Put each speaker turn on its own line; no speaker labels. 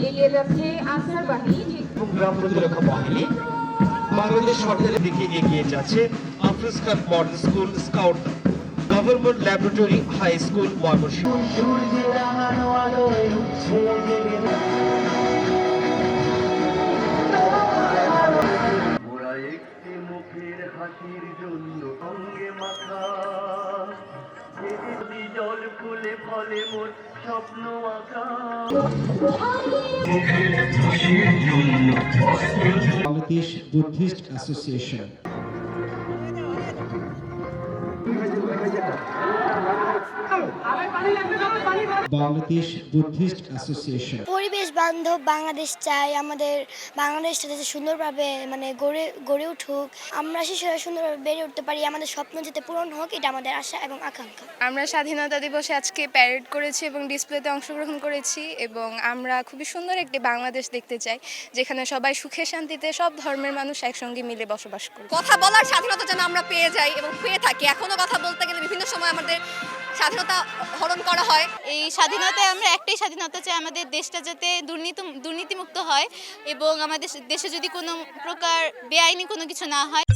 এগিয়ে যাচ্ছে আনসার বাহিনী
গ্রাম প্রতিরক্ষা বাহিনী বাংলাদেশ সরকারের দিকে এগিয়ে যাচ্ছে Afroz Khan model school scout government laboratory high school Mymensingh.
ওরা একটি মুখের হাসির জন্য সঙ্গে মাথা জল ফুলে ফলে মোর স্বপ্ন আঁকা মুখের হাসির জন্য
Bangladesh Buddhist Association. Bangladesh Buddhist Association.
পরিবেশ বান্ধব বাংলাদেশ চাই, আমাদের বাংলাদেশটা যাতে সুন্দরভাবে গড়ে উঠুক, আমরা শিশুরা সুন্দরভাবে বেড়ে উঠতে পারি, আমাদের স্বপ্ন যাতে পূরণ হোক, এটা আমাদের আশা এবং আকাঙ্ক্ষা।
আমরা স্বাধীনতা দিবসে আজকে প্যারেড করেছি এবং ডিসপ্লেতে অংশগ্রহণ করেছি এবং আমরা খুবই সুন্দর একটি বাংলাদেশ দেখতে চাই যেখানে সবাই সুখে শান্তিতে সব ধর্মের মানুষ একসঙ্গে মিলে বসবাস করে।
কথা বলার স্বাধীনতা যেন আমরা পেয়ে যাই এবং পেয়ে থাকি। এখনো কথা বলতে গেলে বিভিন্ন সময় আমাদের স্বাধীনতা হরণ করা হয়।
এই স্বাধীনতায় আমরা একটাই স্বাধীনতা চাই, আমাদের দেশটা যাতে দুর্নীতিমুক্ত হয় এবং আমাদের দেশে যদি কোনো প্রকার বেআইনি কোনো কিছু না হয়।